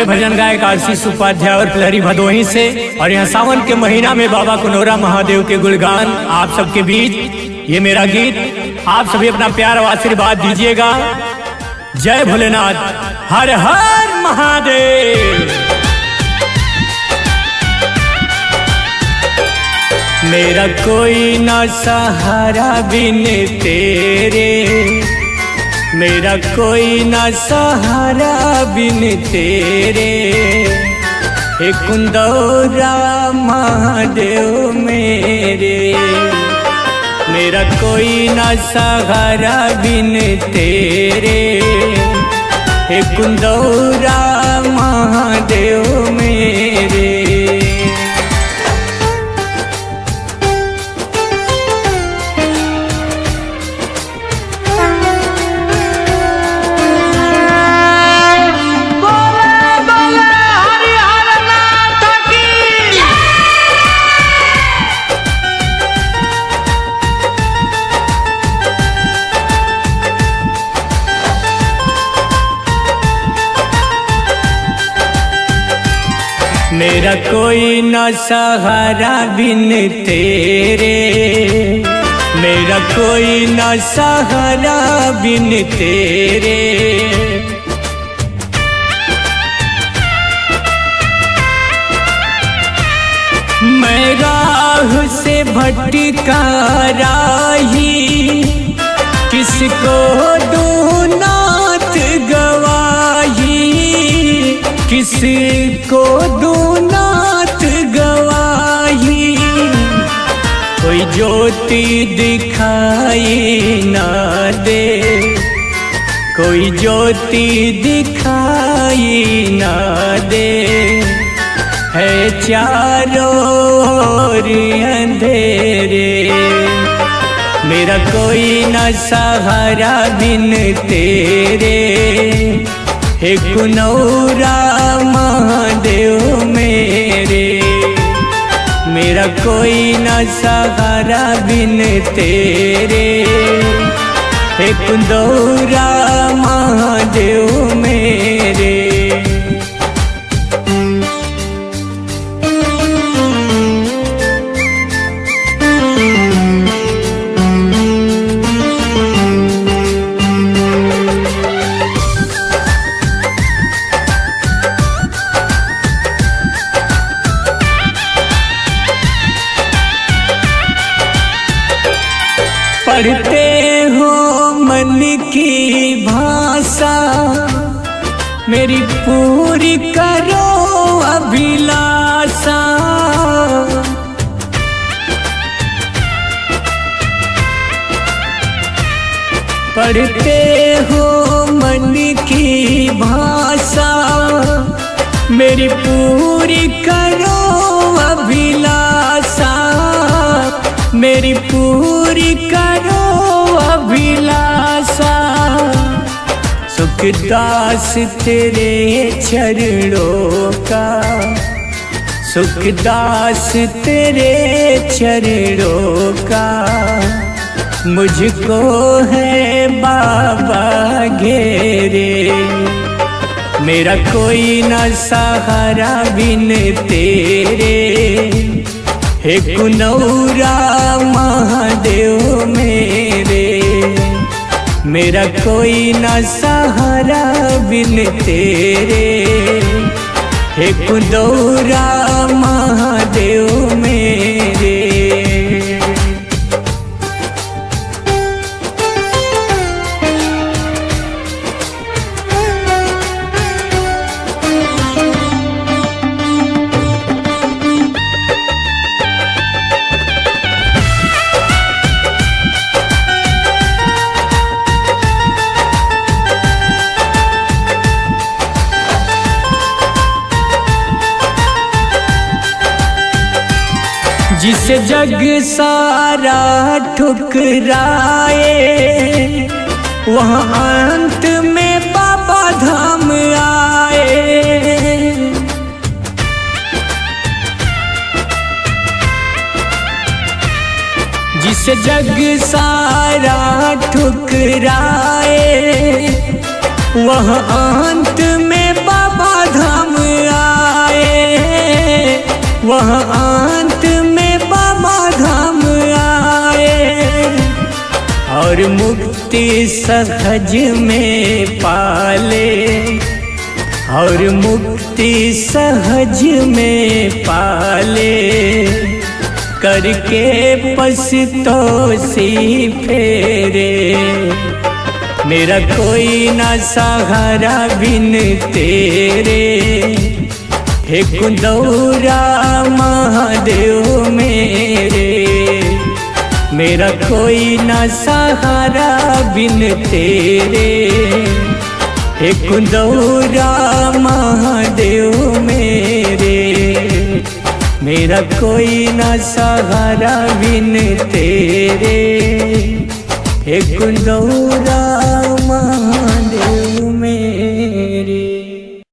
मैं भजन गायक आशीष उपाध्याय और लहरी भदोही से, और यहाँ सावन के महीना में बाबा कुनोरा महादेव के गुणगान आप सबके बीच ये मेरा गीत। आप सभी अपना प्यार और आशीर्वाद दीजिएगा। जय भोलेनाथ, हर हर महादेव। मेरा कोई ना सहारा बिन तेरे, मेरा कोई ना सहारा बिन तेरे, हे कुंदौरा महादेव मेरे। मेरा कोई ना सहारा बिन तेरे, हे कुंदौरा महादेव मेरे। मेरा कोई ना सहारा बिन तेरे, मेरा कोई ना सहारा बिन तेरे। मैं राह से भटका राही, किसको दूं नाथ गवाही, किसको दूं नाथ गवाही। कोई ज्योति दिखाई ना दे, कोई ज्योति दिखाई ना दे, है चारों ओर अंधेरे। मेरा कोई ना सहारा बिन तेरे, हे कुनौरा महादेव मेरे। मेरा कोई ना सहारा बिन तेरे, हे कुंदौरा महादेव मेरे। पढ़ते हो मन की भाषा, मेरी पूरी करो अभिलाषा। पढ़ते हो मन की भाषा, मेरी पूरी करो अभिलाषा, मेरी पूरी करो अभिलाषा। सुखदास तेरे चरणों का, सुखदास तेरे चरणों का, मुझको है बाबा घेरे। मेरा कोई ना सहारा बिन तेरे, हे कुनौरा महादेव मेरे। मेरा कोई ना सहारा बिन तेरे, हे कुंदौरा महादेव मेरे। जिसे जग सारा ठुकराए, वहाँ अंत में बाबा धाम आए। जिसे जग सारा ठुकराए, वह अंत में बाबा धाम वह अंत में बाबा धाम आए और मुक्ति सहज में पाले, और मुक्ति सहज में पाले, करके पछतोसी फेरे। मेरा कोई ना सहारा बिन तेरे, हे कुंदौरा महादेव मेरे। मेरा कोई ना सहारा बिन तेरे, हे कुंदौरा महादेव मेरे। मेरा कोई ना सहारा बिन तेरे, हे कुंदौरा महादेव मेरे।